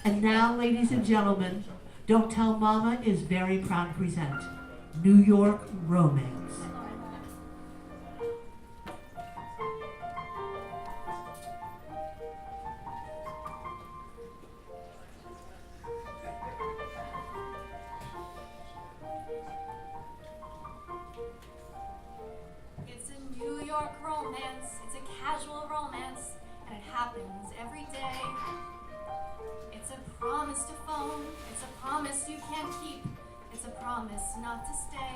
And now, ladies and gentlemen, Don't Tell Mama is very proud to present New York Romance. It's a New York romance, it's a casual romance, and it happens every day. It's a promise to phone, it's a promise you can't keep, it's a promise not to stay.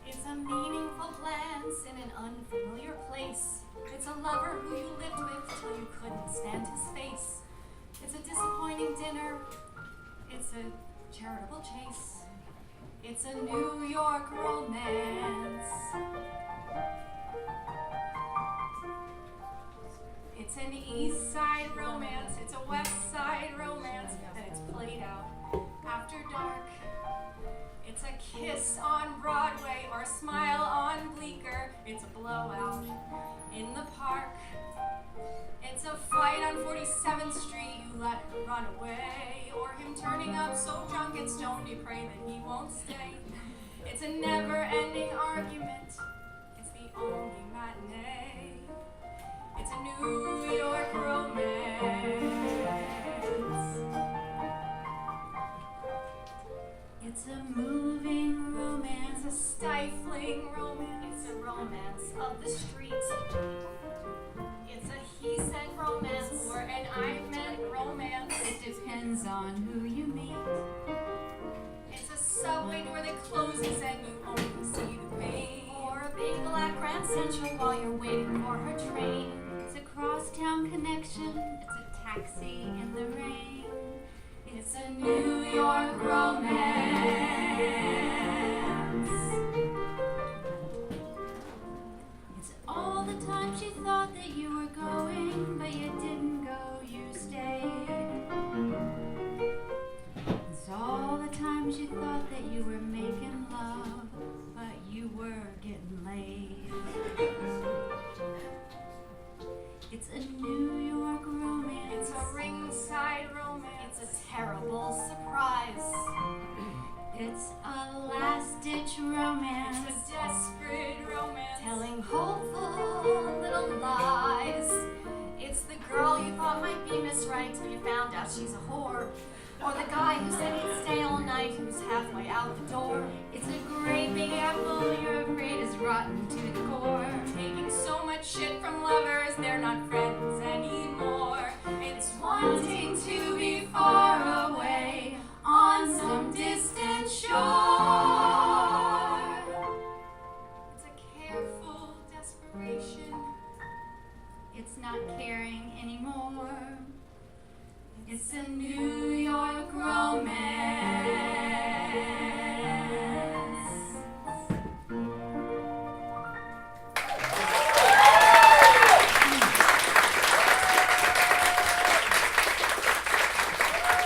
It's a meaningful glance in an unfamiliar place. It's a lover who you lived with till you couldn't stand his face. It's a disappointing dinner, it's a charitable chase. It's a New York romance. It's an East Side romance, it's a West Side romance, and it's played out after dark. It's a kiss on Broadway or a smile on Bleecker. It's a blowout in the park. It's a fight on 47th Street, you let her run away, or him turning up so drunk and stoned you pray that he won't stay. It's a never-ending argument, it's the only matinee. It's a New York romance. It's a moving romance, a stifling romance. It's a romance of the street. It's a he said romance or an I meant romance. It depends on who you meet. It's a subway door that closes and you only see the pain. Or a bagel at Grand Central while you're waiting for her train. It's a crosstown connection. It's a taxi in the rain. It's a New York romance. It's all the times you thought that you were going, but you didn't go, you stayed. It's all the times you thought that you were making love, but you were getting laid. It's a New York romance. It's a ringside romance. It's a terrible surprise. It's a last-ditch romance. It's a desperate romance. Telling hopeful little lies. It's the girl you thought might be Miss Right till you found out she's a whore. Or the guy who said he'd stay all night who's halfway out the door. It's a great big apple you're afraid is rotten to the core. Taking so much shit from lovers, they're not friends anymore. It's wanting to be far away on some distant shore. It's a careful desperation. It's not caring anymore. It's a New York romance.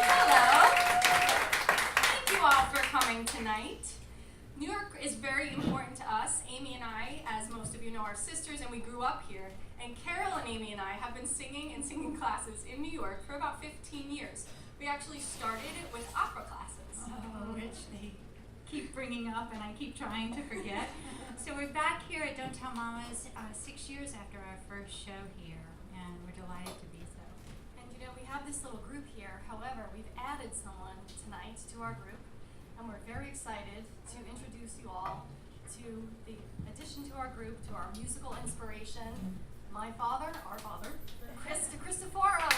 Hello. Thank you all for coming tonight. New York is very important to us. Amy and I, as most of you know, are sisters and we grew up here. And Carol and Amy and I have been singing in singing classes in New York for about 15 years. We actually started with opera classes. Oh, which they keep bringing up and I keep trying to forget. So we're back here at Don't Tell Mama's 6 years after our first show here, and we're delighted to be so. And you know, we have this little group here. However, we've added someone tonight to our group, and we're very excited to introduce you all to the addition to our group, to our musical inspiration, my father, our father, DeCristoforo.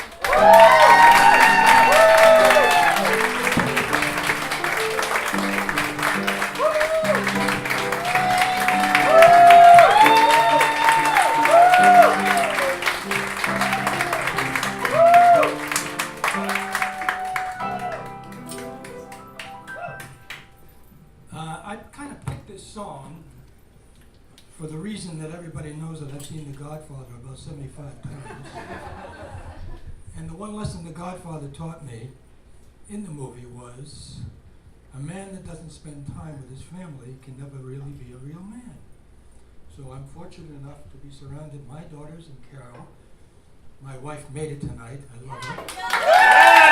I kind of picked this song for the reason that everybody knows that I've seen The Godfather about 75 times. And the one lesson The Godfather taught me in the movie was a man that doesn't spend time with his family can never really be a real man. So I'm fortunate enough to be surrounded by my daughters and Carol. My wife made it tonight. I love her.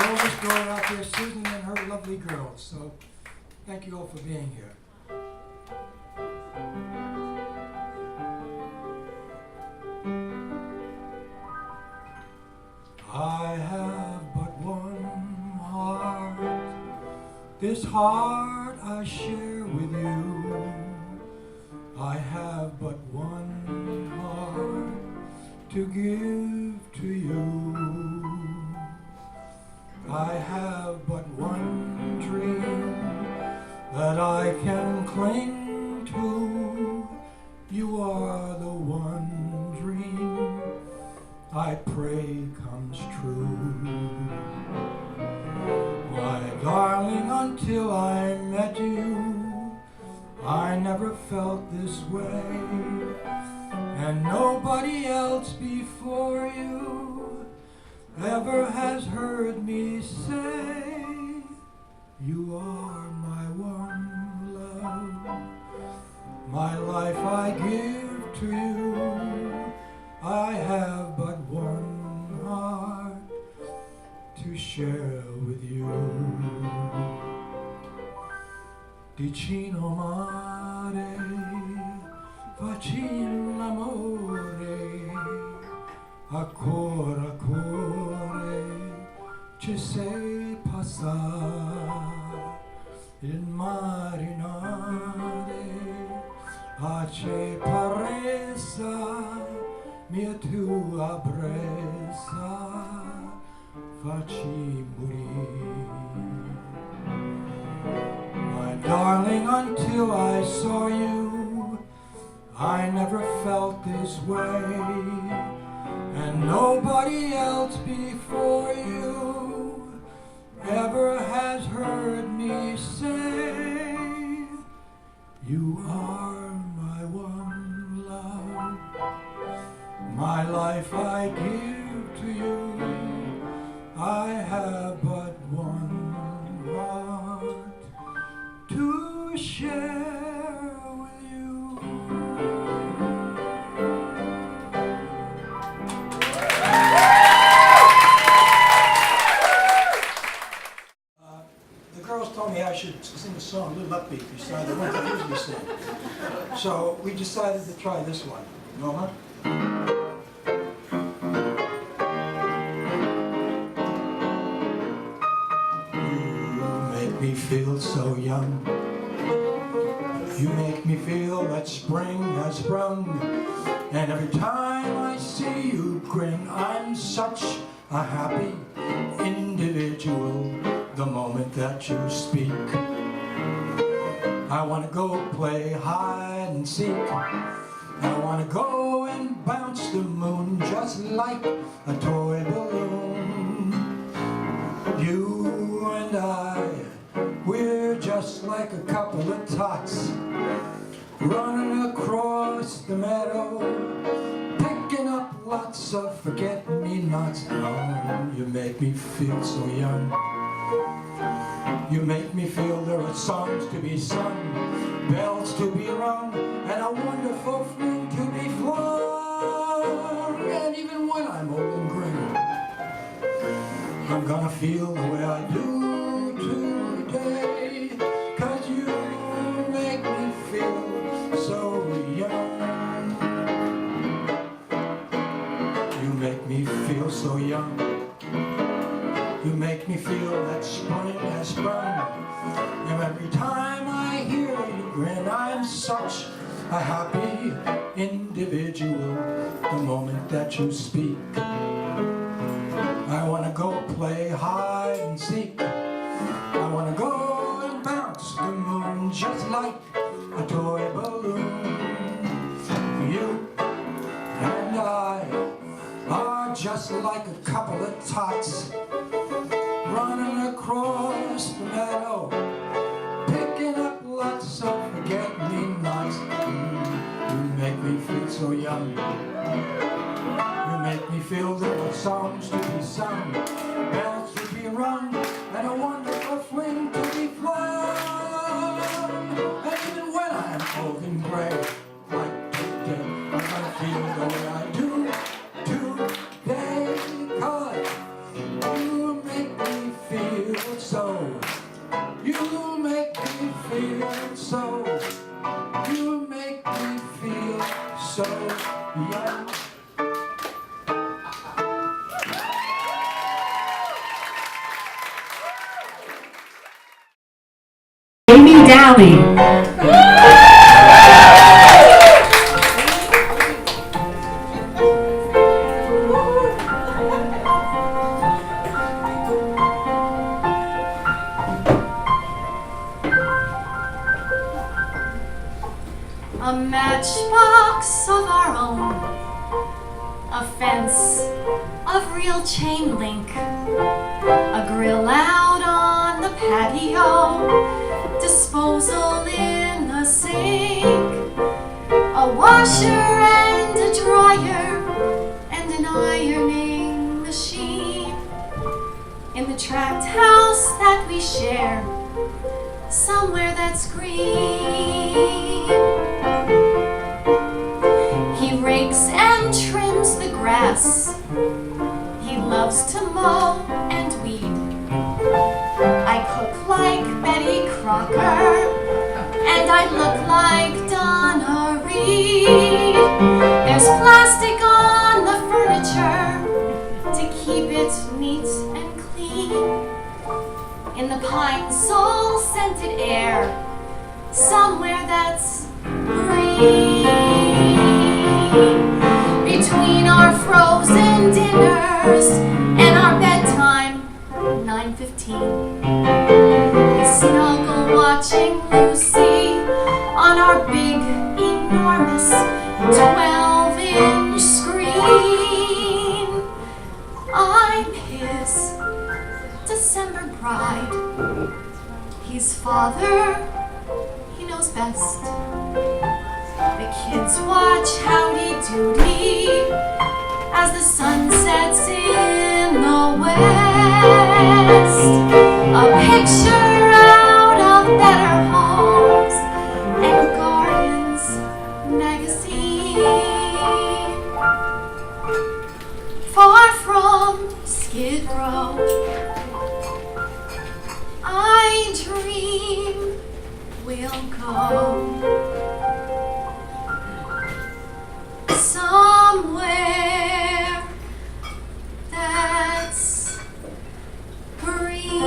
my oldest daughter out there, Susan, and her lovely girls. So thank you all for being here. I have but one heart, this heart I share with you. I have but one heart to give to you. I have but one dream that I can cling to. You are the one dream I pray comes true. My darling, until I met you, I never felt this way, and nobody else before you ever has heard me say, you are my one love. My life I give to you. I have but one heart to share with you. Vicino mare, facin l'amore, a cuore ci sei passar, il marinare, a ce paresa, mia tua brezza, facci morire. My darling, until I saw you, I never felt this way, and nobody else before you ever has heard me say, you are my one love. My life I give to you. I have but one heart to share with you. The girls told me I should sing a song a little upbeat besides the ones I usually sing. So we decided to try this one. Norma? Me feel so young. You make me feel that spring has sprung, and every time I see you grin, I'm such a happy individual the moment that you speak. I want to go play hide and seek. I want to go and bounce the moon just like a toy balloon. You and I, we're just like a couple of tots running across the meadow, picking up lots of forget-me-nots. Oh, you make me feel so young. You make me feel there are songs to be sung, bells to be rung, and a wonderful fling to be flung. And even when I'm old and gray, I'm gonna feel the way I do today, 'cause you make me feel so young. You make me feel so young. You make me feel that spring has sprung, and every time I hear you grin, I'm such a happy individual the moment that you speak. I want to go play hide and seek. I want to go and bounce the moon just like a toy balloon. You and I are just like a couple of tots running across the meadow, picking up lots of forget-me-nots. You make me feel so young. You make me feel there are songs to be sung, bells to be rung, and a wonderful fling to be flung. And even when I'm old and gray, like today, I'm gonna feel the way I do today, 'cause you make me feeling so. You make me feel so young. Downey. A matchbox of our own, a fence of real chain link, a grill out on the patio, disposal in the sink, a washer and a dryer, and an ironing machine. In the tract house that we share, somewhere that's green. He rakes and trims the grass. He loves to mow and weed. I cook like Betty Crocker, and I look like Donna Reed. There's plastic on the furniture to keep it neat and clean. In the pine sol scented air, somewhere that's green. Between our frozen dinners and our bedtime, 9:15, we snuggle watching Lucy on our big, enormous 12-inch screen. I'm his December bride. He's father, he knows best. The kids watch Howdy Doody as the sun sets in the west. A picture out of Better Homes and Gardens magazine. Far from Skid Row, I dream we'll go somewhere that's green.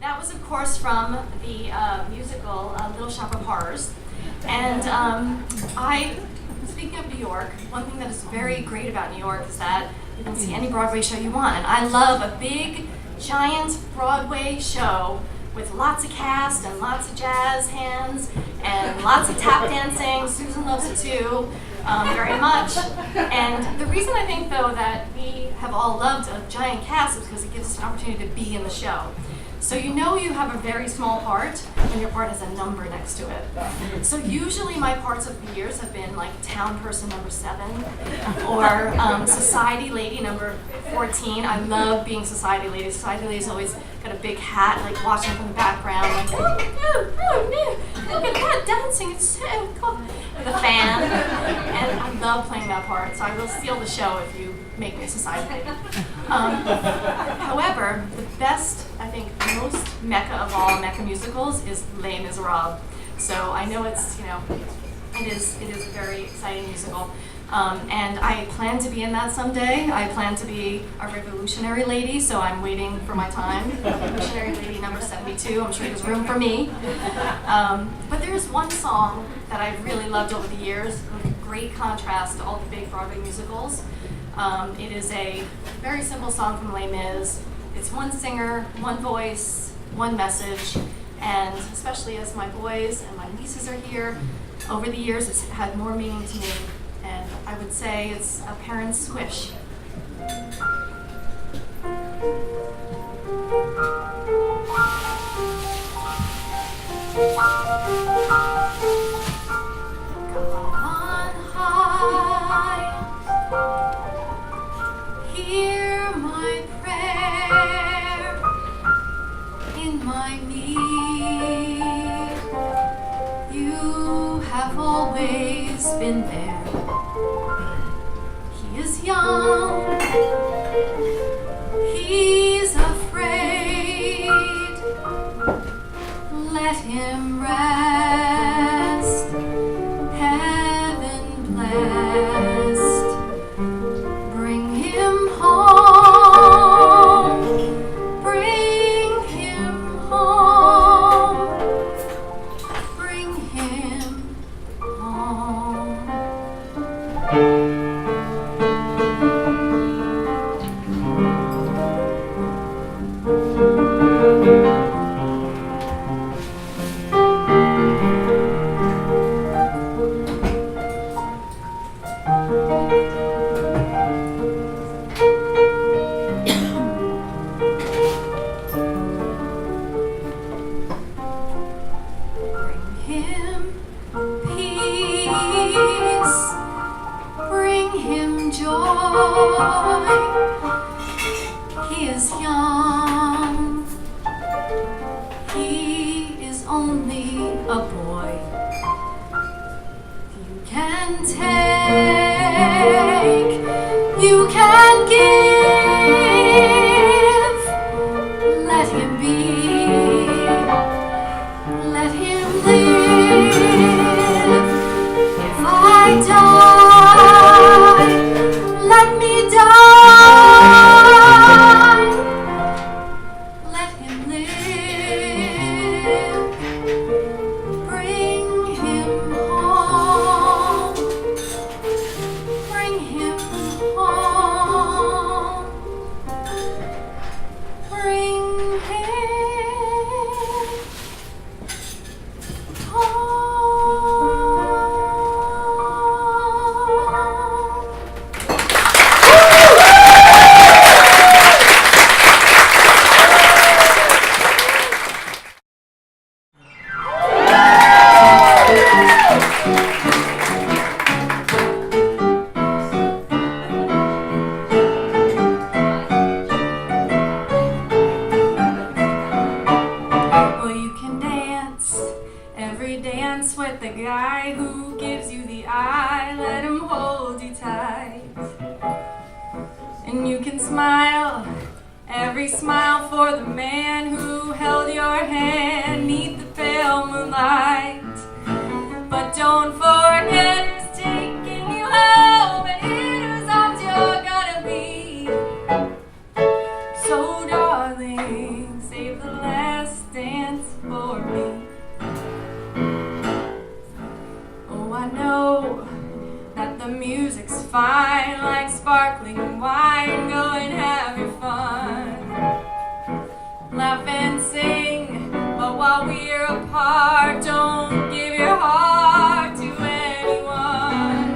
That was, of course, from the musical Little Shop of Horrors. And speaking of New York, one thing that is very great about New York is that you can see any Broadway show you want. And I love a big, giant Broadway show with lots of cast and lots of jazz hands and lots of tap dancing. Susan loves it too, very much. And the reason I think, though, that we have all loved a giant cast is because it gives us an opportunity to be in the show. So you know you have a very small part when your part has a number next to it. So usually my parts of the years have been like town person number 7 or society lady number 14. I love being society lady. Society lady's always got a big hat, like watching from the background, like, oh no, look at that dancing, it's so cool. With a fan, and I love playing that part, so I will steal the show if you make me society lady. However, the best, I think, most mecca of all mecca musicals is Les Miserables. So I know it's, it is a very exciting musical. And I plan to be in that someday. I plan to be a revolutionary lady, so I'm waiting for my time. Revolutionary lady number 72, I'm sure there's room for me. But there's one song that I've really loved over the years, with great contrast to all the big Broadway musicals. It is a very simple song from Les Mis. It's one singer, one voice, one message, and especially as my boys and my nieces are here, over the years it's had more meaning to me. And I would say it's a parent's squish. On high, hear my prayer in my need. You have have always been there. He is young, he's afraid. Let him rest, heaven blessed. Bring him home, bring him home, bring him home. Bring him peace, bring him joy. He is young, he is only a boy. You can take, you can give. Let him be, let him live. If I die, let me die. Let him live. Bring him home. Bring him home. Bring him home. Well, you can dance every dance with the guy who gives you the eye. Let him hold you tight. And you can smile every smile for the man who held your hand 'neath the pale moonlight. But don't forget who's taking you home and in whose arms you're gonna be. So darling, save the last dance for me. Oh, I know that the music's fine, like sparkling wine. Go and have your fun, laugh and sing. But while we're apart, don't give your heart to anyone.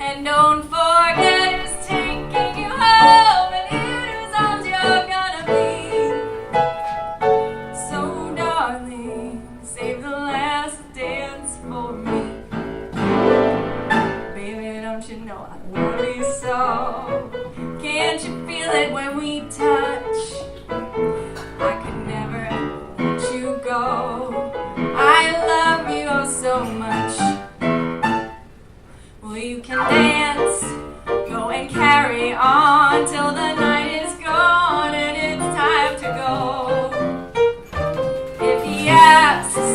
And don't forget who's taking you home and in whose arms you're gonna be. So darling, save the last dance for me. Baby, don't you know I love you so? Can't you feel it when we touch? I could never let you go. I love you oh so much. Well, you can dance, go and carry on till the night is gone and it's time to go. If he asks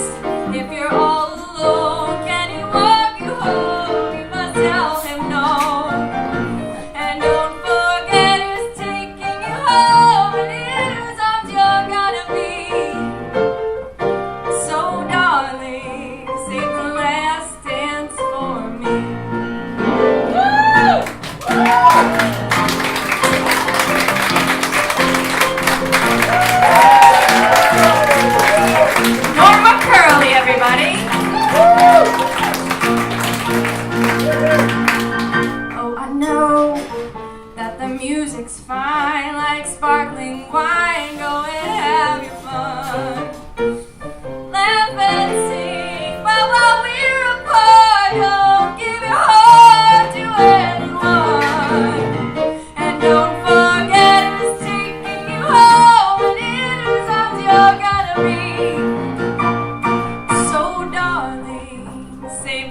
if you're all alone, can he walk you home? You must tell him no. And don't forget who's taking you home and in whose arms you're gonna be. So darling, save the last dance for me. Woo!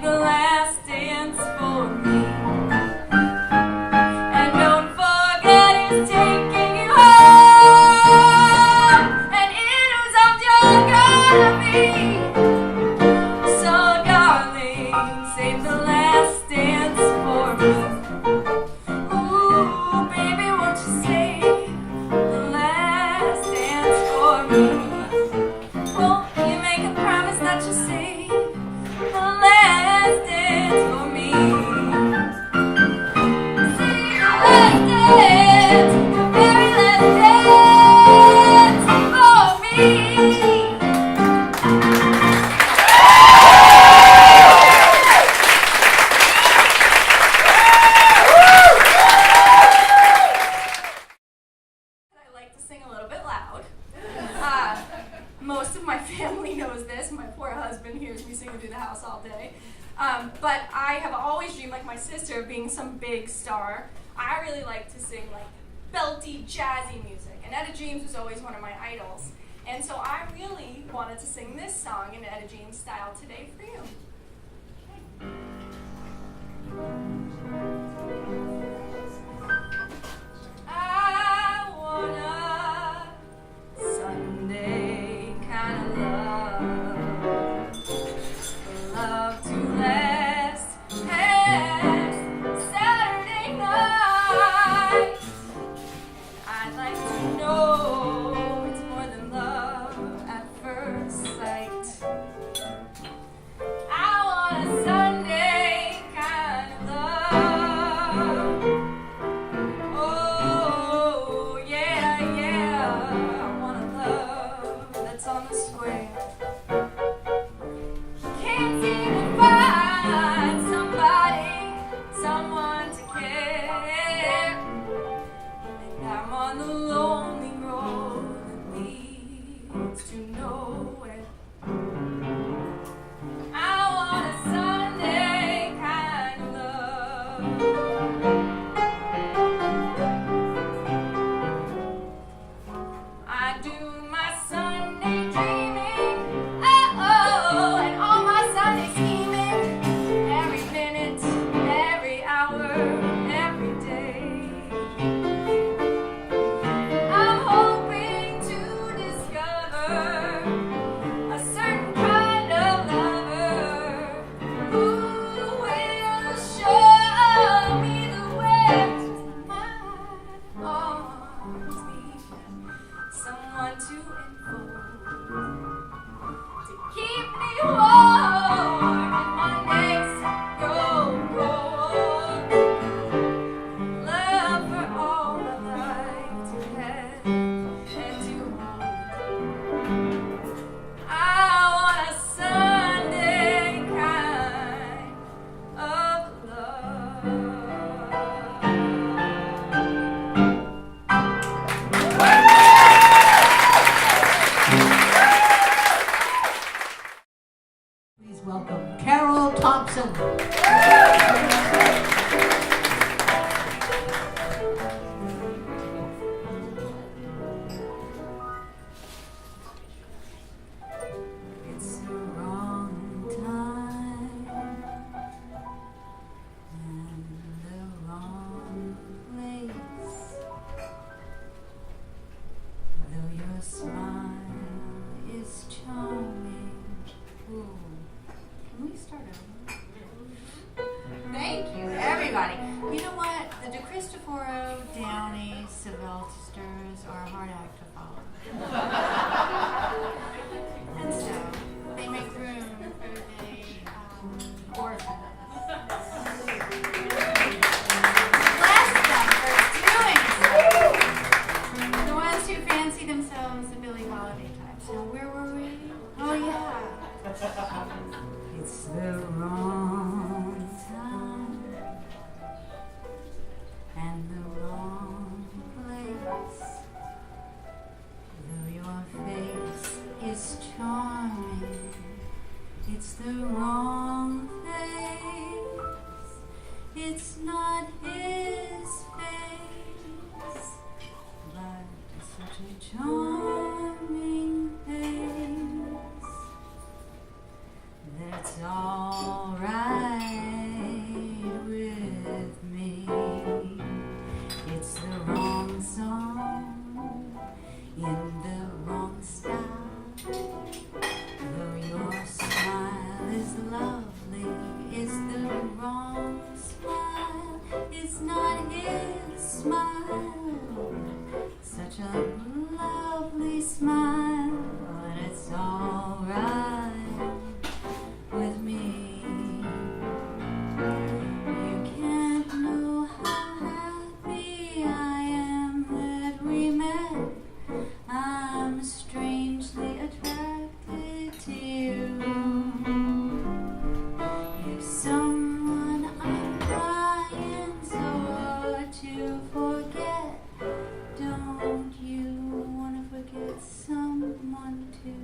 Save the last dance for me. And don't forget he's taking you home. And it was up you're gonna be. So darling, save the last dance for me. Ooh, baby, won't you save the last dance for me? Won't you make a promise that you'll save the last dance for me? Save the last dance, the very last dance for me. I like to sing a little bit loud. Most of my family knows this. My poor husband hears me singing through the house all day. But I have always dreamed, like my sister, of being some big star. I really like to sing like belty, jazzy music. And Etta James was always one of my idols. And so I really wanted to sing this song in Etta James style today for you. I want a Sunday kind of love to last past Saturday night. I'd like to know it's more than love at first sight. I want a Sunday kind of love. Oh, yeah, yeah. I want a love that's on the square. Can't seem to find somebody, someone to care. And I'm on the lonely road that leads to nowhere. I want a Sunday kind of love. I do my Sunday dreaming, oh, and all my Sunday scheming, every minute, every hour, every day. I'm hoping to discover a certain kind of lover who will show me the way to my arms need someone to enfold, to keep me warm when Mondays go cold. Love for all I like to have and to hold. I want a Sunday kind of love. Please welcome Carol Thompson. It's the wrong time and the wrong place. Though your smile is charming. Ooh. Can we start over? Thank you, everybody. You know what? The DeCristoforo, Downey, Sylvesters are a hard act to follow. And so, they make room for the orphans. Bless them for doing so. The ones who fancy themselves the Billie Holiday types. Now, where were we? Oh, yeah. It's the wrong time and the wrong place. Though your face is charming, it's the wrong face. It's not his face, but such a charming face. That's all right. smile, such a lovely smile, but it's alright with me. You can't know how happy I am that we met. I'm strangely attracted to you. If someone I'm trying so hard to forget, don't you wanna forget someone too?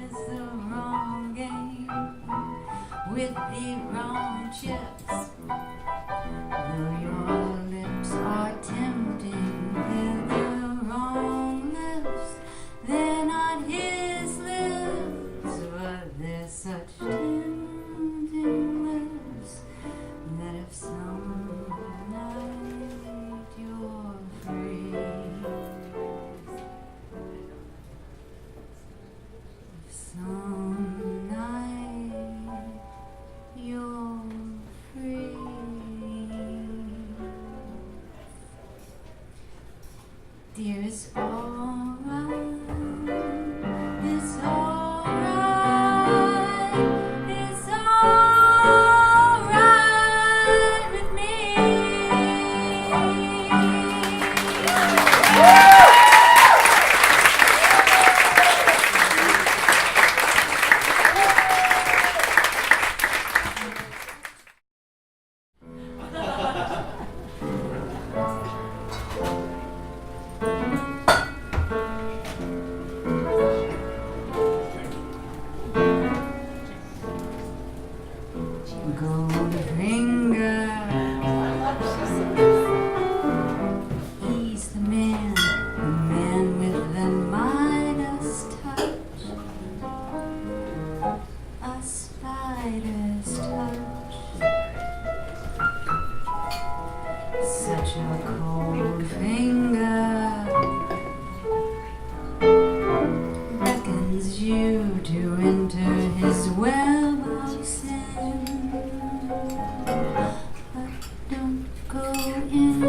It's the wrong game with the wrong chips. Though your lips are tempting, they're the wrong lips. They're not his lips, but they're such tempting lips that if some night you're free, if some night you're free. Dear, it's alright, it's alright, it's alright with me. Goldfinger, he's the man with the Midas touch, a spider's touch, such a cold finger beckons you to enter his web of sin. But don't go in.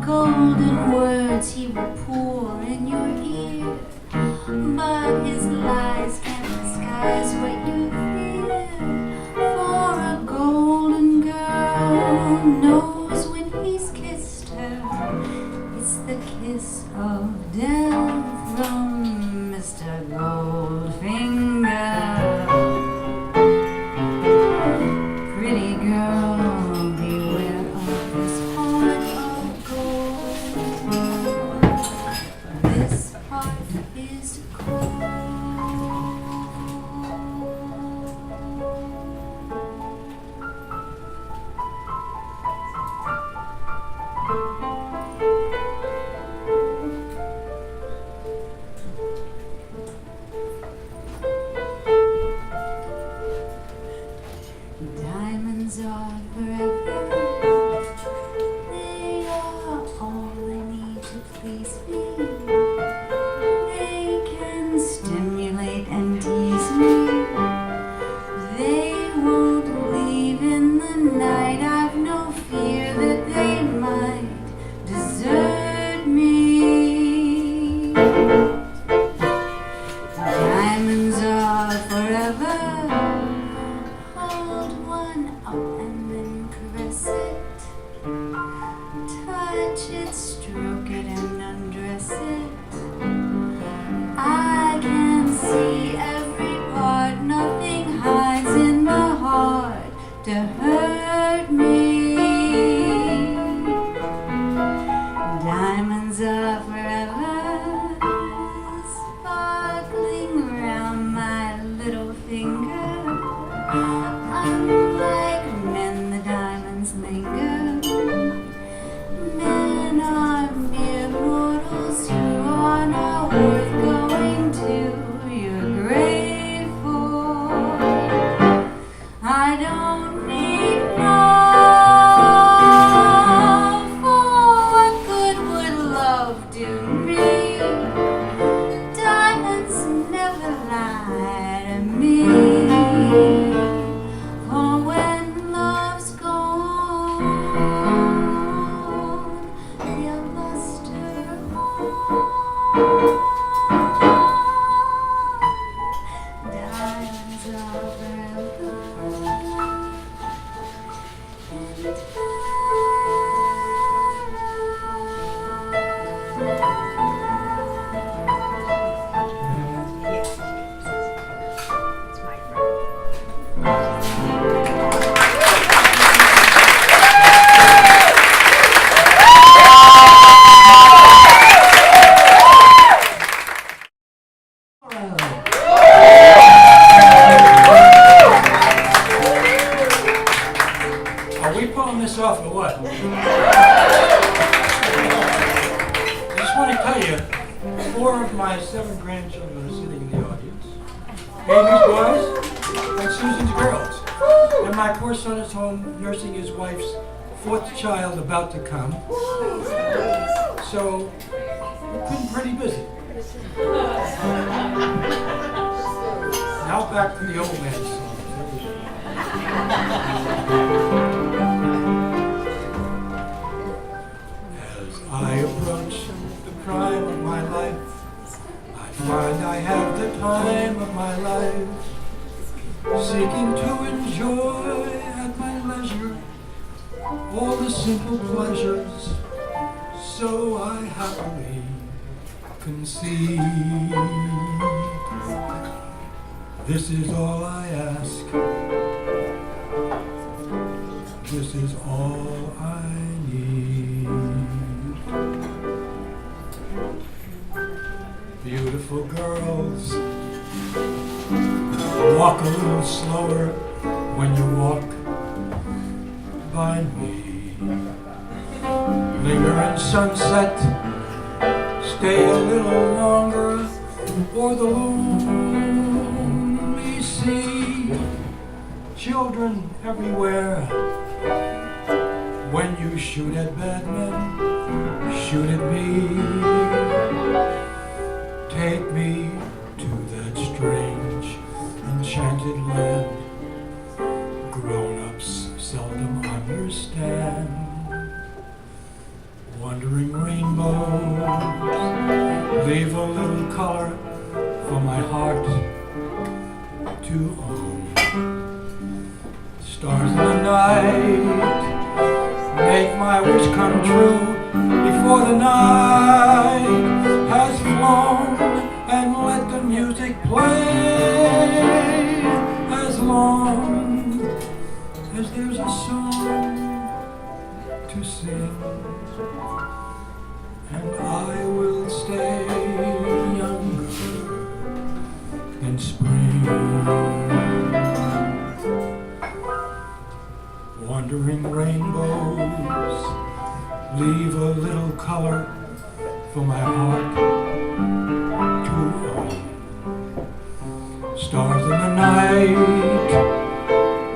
Golden words he will pour in your ear, but his lies can't disguise what you fear. For a golden girl knows when he's kissed her, it's the kiss of death from Mr. Goldfinger. Pretty girl, beware of this heart of gold. This heart is cold. Diamonds are forever. They are all I need to please me. They can stimulate and tease me. They won't leave in the night. I've no fear that they might desert me. Diamonds are forever. Hold one up and then caress it. Touch it, stroke it, and undress it. I can see every part. Nothing hides in the heart to hurt me. Diamonds are forever, sparkling round my little finger. Unlike men, the diamonds linger. Men are mere mortals who are not worth going to your grave for. I don't need love, for what good would love do me? Diamonds never lie to me. love and Are we pulling this off or what? I just want to tell you, 4 of my 7 grandchildren are sitting in the audience. Amy's boys and Susan's girls. And my poor son is home nursing his wife's 4th child about to come. So, we've been pretty busy. Now back to the old man's song. As I approach the prime of my life, I find I have the time of my life, seeking to enjoy at my leisure all the simple pleasures, so I happily concede. This is all I ask. This is all I need. Beautiful girls, walk a little slower when you walk by me. Linger in sunset, stay a little longer, or the lonely sea. Children everywhere. When you shoot at bad men, shoot at me. Take me to that strange, enchanted land grown-ups seldom understand. Wandering rainbows leave a little color for my heart to own. Stars in the night make my wish come true before the night has flown, and let the music play as long as there's a song to sing, and I will stay younger than spring. Wandering rainbows leave a little color for my heart to own. Stars in the night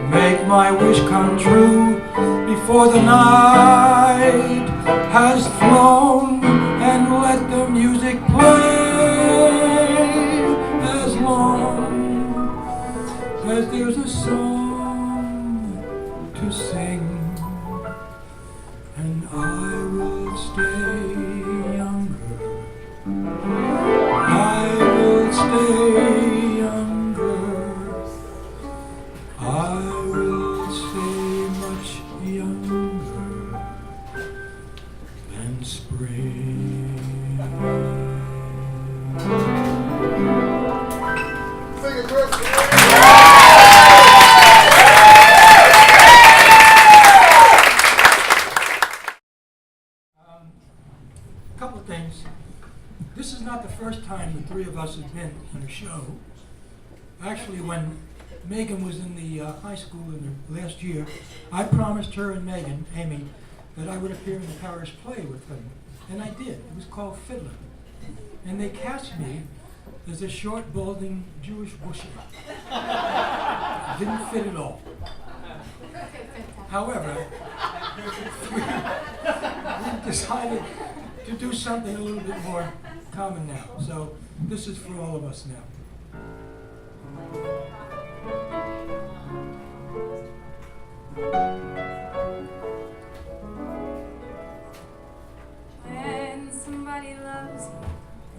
make my wish come true before the night has flown, and let the music play as long as there's a song to sing, and I will stay younger. I will stay younger. I will stay much younger than spring. Sing it, Chris. Couple of things. This is not the first time the 3 of us have been on a show. Actually, when Megan was in the high school in the last year, I promised her and Megan, Amy, that I would appear in the parish play with them. And I did. It was called Fiddler. And they cast me as a short, balding Jewish bushie. Didn't fit at all. However, we decided to do something a little bit more common now. So this is for all of us now. When somebody loves you,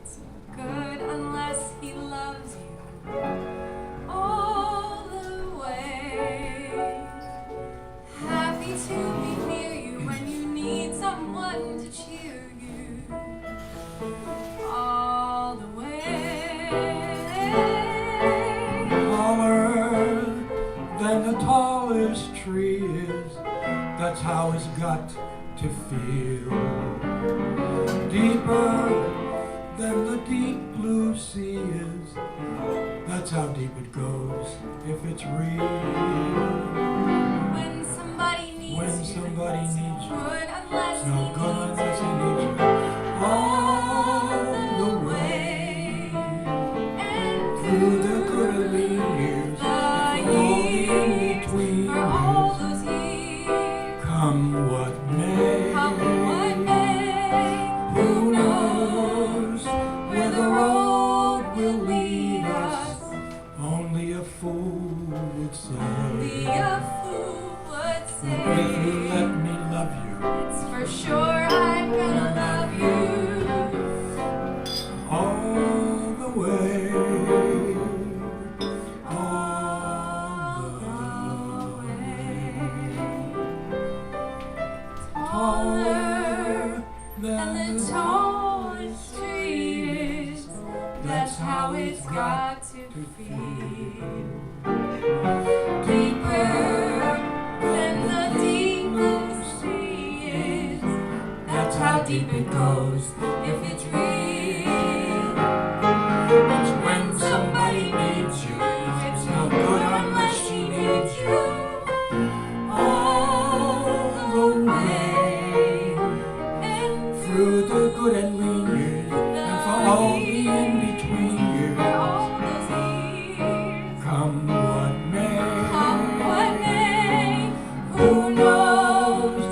it's no good unless he loves you. Oh, that's how it's got to feel. Deeper than the deep blue sea is, that's how deep it goes if it's real. When somebody needs When you, somebody it's needs you, no good unless it's no he good needs unless he you. needs you. All the way And through the good and lean years, the and for all the in-between for all years, those years, come what may. come what may, Who knows where the road will lead us? Only a fool would say. only a fool would If you say. let me love you It's for sure I'm gonna love you. all the way, all the way. Taller And the tallest tree is, that's how it's got to feel. Deeper than the deep blue sea is, that's how deep it goes if it's real. It's when somebody needs you, it's no good unless she needs you. All the way through the good and lean years, and for all the in-between For years, all those years, come what may. come what may, who knows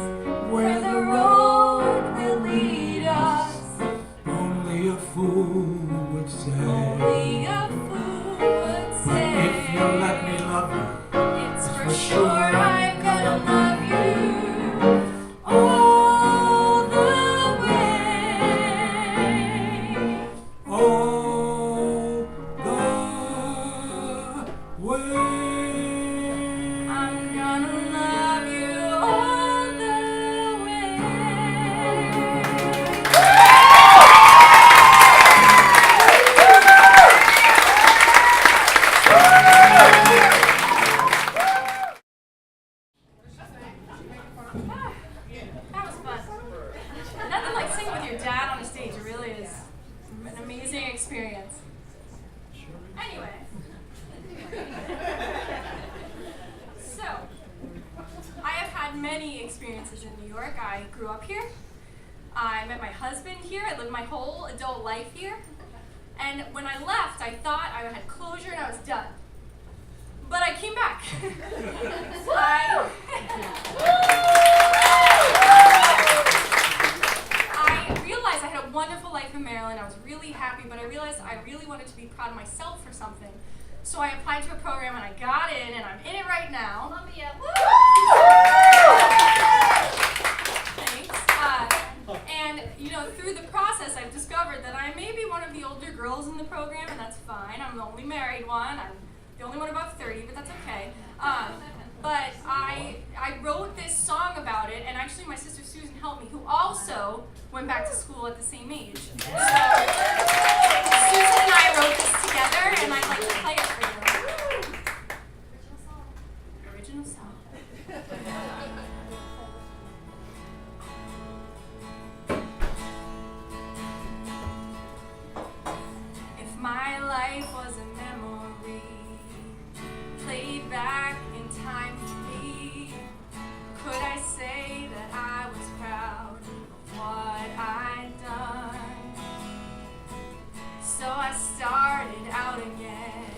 where the road will lead us? Only a fool would say. Only a fool would say. If you let me love you It's for sure I'm gonna love you all the way. all the way. I'm gonna love you all the way. That was fun. Nothing like singing with your dad on a stage. It really is an amazing experience. Anyway. So, I have had many experiences in New York. I grew up here. I met my husband here. I lived my whole adult life here. And when I left, I thought I had closure and I was done. But I came back. I realized I had a wonderful life in Maryland. I was really happy, but I realized I really wanted to be proud of myself for something. So I applied to a program and I got in, and I'm in it right now. Let me up. Thanks. And through the process, I've discovered that I may be one of the older girls in the program, and that's fine. I'm the only married one. I'm the only one above 30, but that's okay. But I wrote this song about it, and actually my sister Susan helped me, who also went back to school at the same age. So Susan and I wrote this together, and I'd like to play it for you. Original song. If my life was a memory played back in time for me, could I say that I was proud of what I'd done? So I started out again,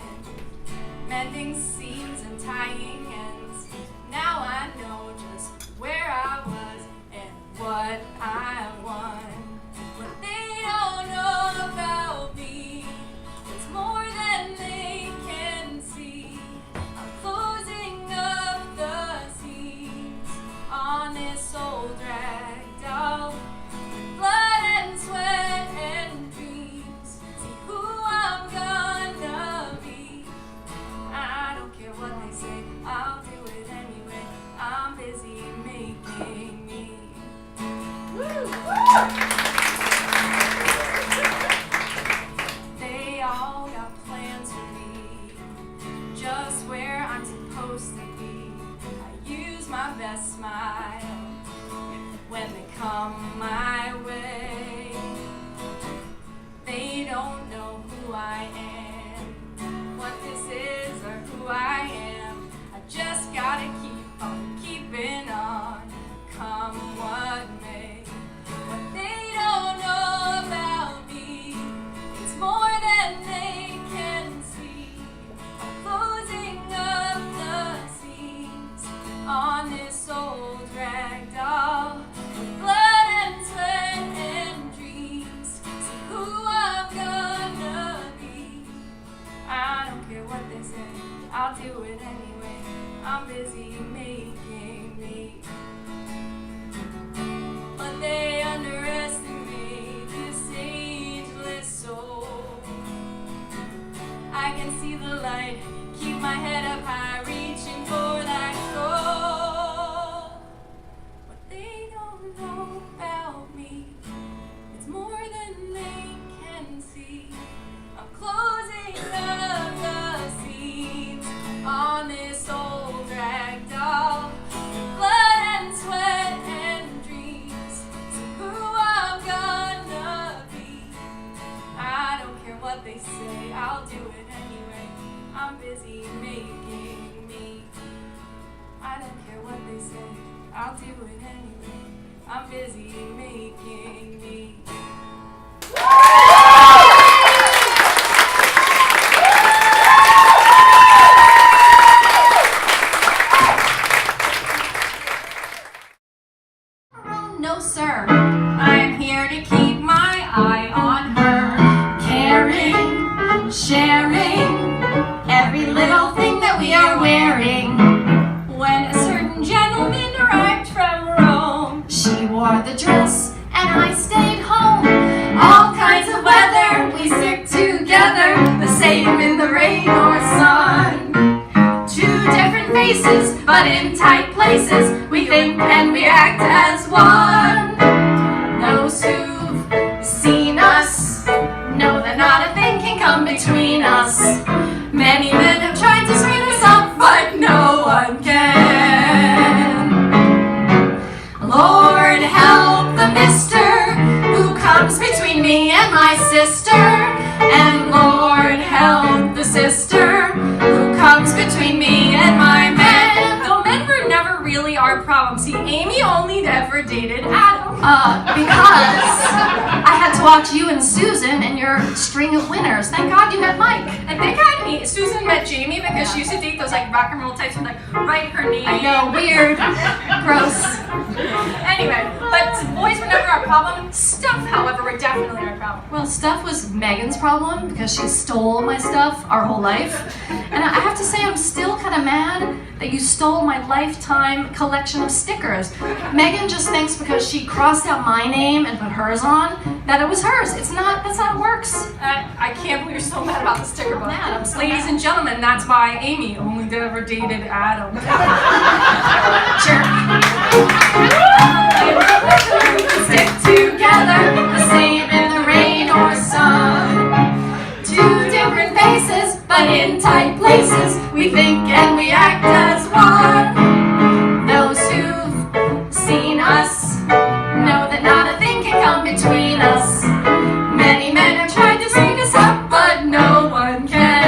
mending seams and tying ends. Now I know just where I was and what I won. What they don't know about me, it's more than they can see. I'm closing up the seams on this old rag doll, with blood and sweat and dreams. See who I'm gonna be. I don't care what they say, I'll do it anyway. I'm busy making me. They all got plans for me, just where I'm supposed to be. I use my best smile when they come my way. They don't know who I am, what this is or who I am. I just gotta keep on keeping on, come what may. What they don't know about me, it's more than they can see. I'm closing up the seams on this old rag doll with blood and sweat and dreams. See who I'm gonna be. I don't care what they say, I'll do it anyway. I'm busy making me. But they underestimate this ageless soul. I can see the light, keep my head up high, reaching for that goal. What they don't know about me, it's more than they can see. I'm closing up the seams on this old rag doll with blood and sweat and dreams. So who I'm gonna be, I don't care what they say, I'll do it anyway. I'm busy making me. I don't care what they say, I'll do it anyway. I'm busy making me. No, sir. I'm here to keep my eye on her. Caring, sharing every little thing that we are wearing. When a certain gentleman arrived from Rome, she wore the dress and I stayed home. All kinds of weather, we stick together, the same in the rain or sun. Two different faces, but in tight places, we think and we act as one. Those who've seen us know that not a thing can come between us. Many men have tried to screen us up, but no one can. Lord help the mister who comes between me and my sister. And Lord help the sister who comes between me and my man. Though men were never really our problem. See, Amy only ever dated Adam. Because I had to watch you and Susan and your string of winners. Thank God you had Mike. And thank God Susan met Jamie because she used to date those like rock and roll types with like write her name. I know, weird, gross. Anyway, but boys were never our problem. Stuff, however, were definitely our problem. Well, stuff was Megan's problem because she stole my stuff our whole life. And I have to say, I'm still kind of mad that you stole my lifetime collection of stickers. Megan just thinks because she crossed out my name and put hers on, that it was hers. It's not, that's not how it works. I can't believe you're so mad about the sticker book. Mad, I'm so Ladies and gentlemen, that's why Amy only ever dated Adam. Jerk. Stick together, the same in the rain or sun. Two different faces, but in tight places, we think and we act as one. Those who've seen us know that not a thing can come between us. Many men have tried to sing us up, but no one can.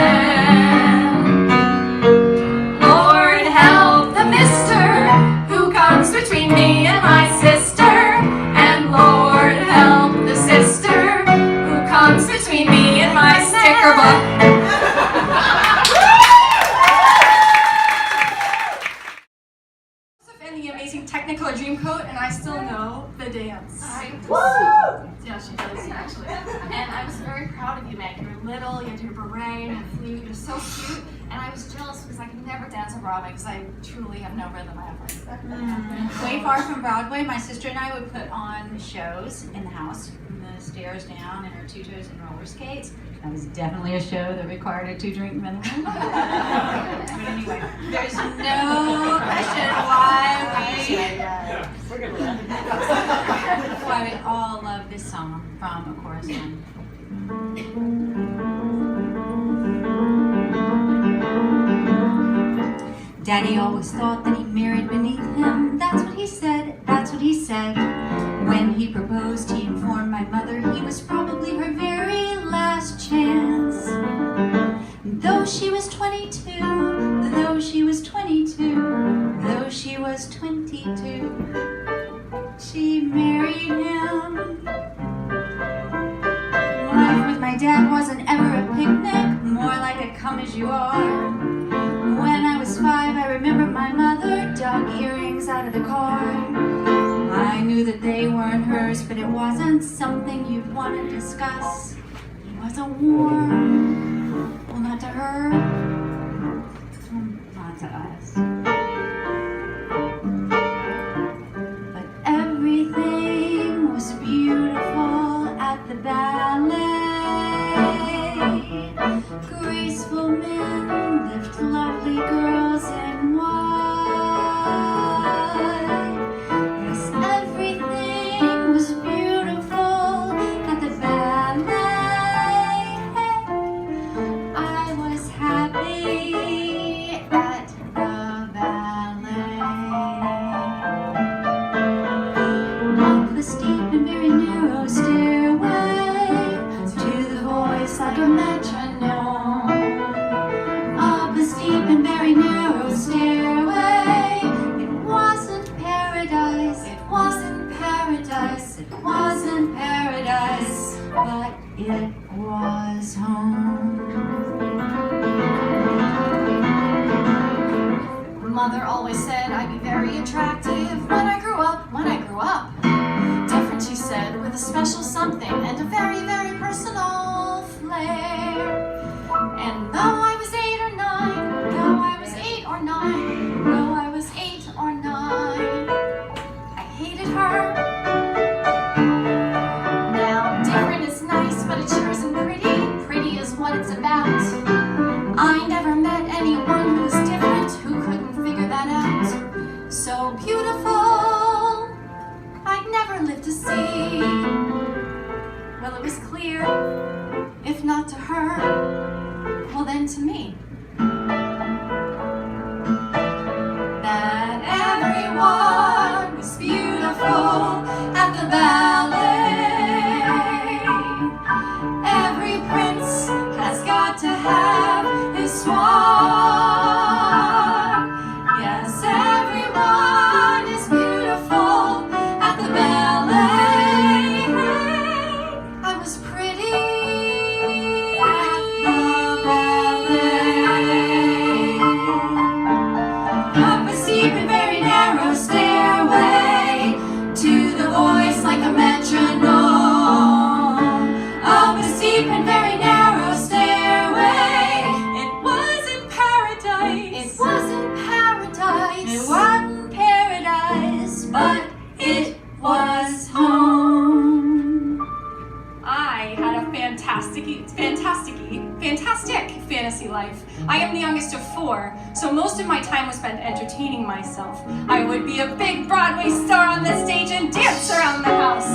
Lord help the mister who comes between me and my sister. And Lord help the sister who comes between me and my sticker book. And the amazing Technicolor Dreamcoat, and I still know the dance. Yeah, she does, actually. And I was very proud of you, Meg. You were little, you had your beret and a flute. You were so cute. And I was jealous because I could never dance on Broadway because I truly have no rhythm ever. Way far from Broadway, my sister and I would put on shows in the house, from the stairs down in our tutus and roller skates. That was definitely a show that required a 2-drink minimum. But anyway, there's no question why we all love this song from A Chorus Line. Daddy always thought that he married beneath him. That's what he said, that's what he said. When he proposed, he informed my mother he was probably her very last chance. Though she was 22, though she was 22, though she was 22, she married him. Life with my dad wasn't ever a picnic, more like a come as you are. When I was 5, I remember my mother dug earrings out of the car. I knew that they weren't hers, but it wasn't something you'd want to discuss. He wasn't warm. Well, not to her. Not to us. But everything was beautiful at the ballet. Graceful men lift lovely girls in white. Yes, everything was beautiful at the ballet. I was happy at the ballet. Up the steep and very narrow stairway to the voice like a metronome. Up the steep and very narrow stairway. It wasn't paradise, it wasn't paradise, it wasn't paradise, but it was home. Mother always said I'd be very attractive when I grew up, when I grew up. Different, she said, with a special something and a very, very personal flair. And though I was 8 or 9, though I was 8 or 9, though I was 8 or 9, I hated her. Now, different is nice, but it sure isn't pretty. Pretty is what it's about. I never met anyone who was different who couldn't figure that out. So beautiful, I'd never live to see. Well, it was clear, if not to her, well then to me, that everyone was beautiful at the ballet. Every prince has got to have his swan. Yes, everyone is beautiful at the ballet. I was pretty at the ballet. Up a steep and very narrow stairway to the voice like a metronome. Up a steep and very narrow stairway. It wasn't paradise. It wasn't paradise. It wasn't paradise, but it was home. I had a fantastic fantasy life. I am the youngest of 4, so most of my time was spent entertaining myself. I would be a big Broadway star on the stage and dance around the house.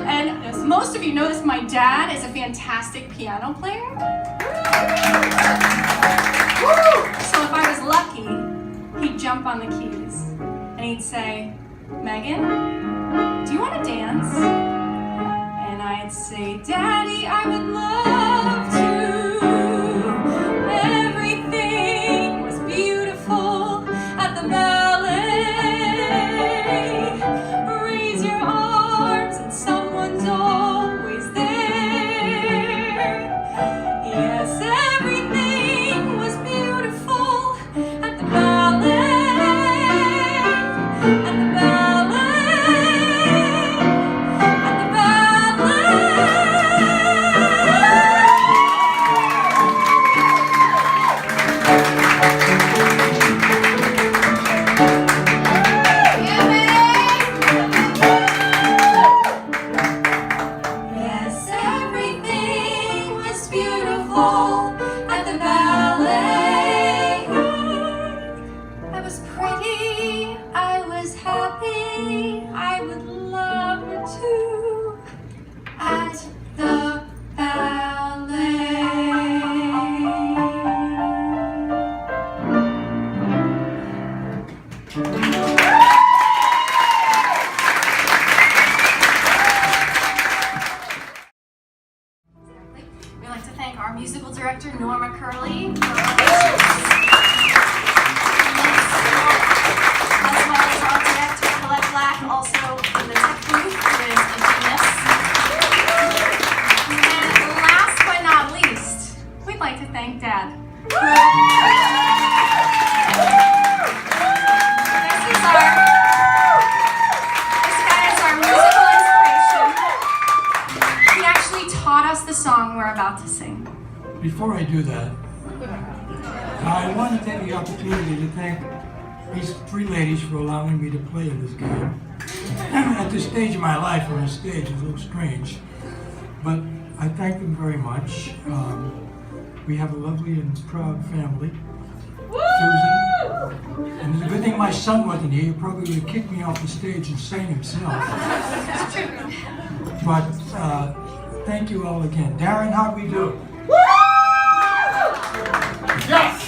And as most of you know this, my dad is a fantastic piano player. So if I was lucky, he'd jump on the keys and he'd say, "Megan, do you want to dance?" And I'd say, "Daddy, I would love to." Everything was beautiful at the ballet. Raise your arms and someone's always there. Yes, everything was beautiful at the ballet. At the ballet. At the ballet. We'd like to thank our musical director, Norma Curley, as well as our director, Colette Black, also in the tech booth, who is a genius. And last but not least, we'd like to thank Dad. This guy is our musical inspiration. He actually taught us the song we're about to sing. Before I do that, I want to take the opportunity to thank these three ladies for allowing me to play in this game. At this stage of my life on a stage is a little strange, but I thank them very much. We have a lovely and proud family. Susan. And it's a good thing my son wasn't here. He probably would have kicked me off the stage and sang himself. But thank you all again. Darren, how'd we do? Yes!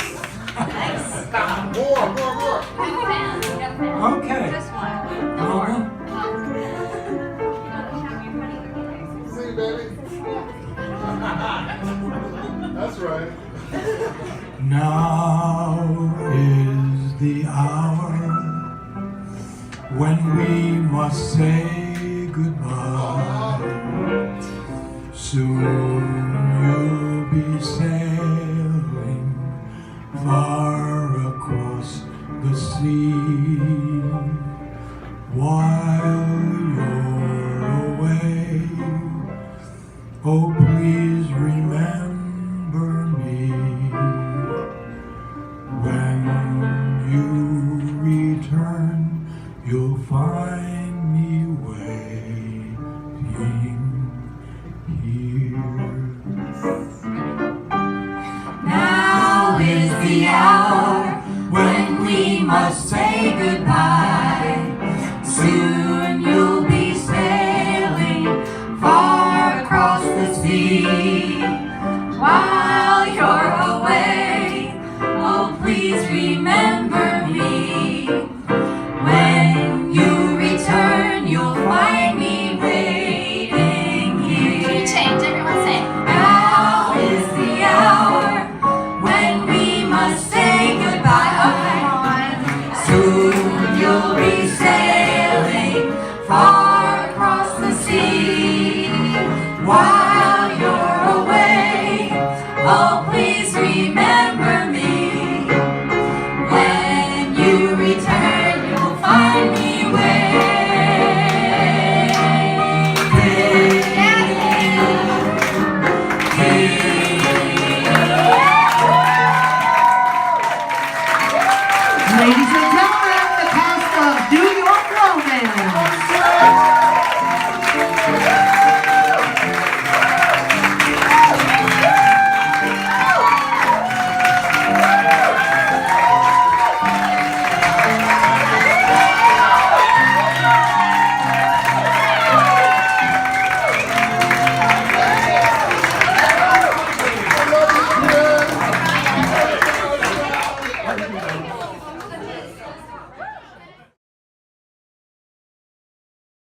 Thanks. More. Good fans. Good fans. Okay. Just one. Come on. See, baby? That's right. Now is the hour when we must say goodbye. Soon you'll be sailing far across the sea. While you're away, oh please remember me. When you return, you'll find me waiting here. Now is the hour when we must say goodbye. Soon you'll be sailing far across the sea. While you're away, oh please remember me.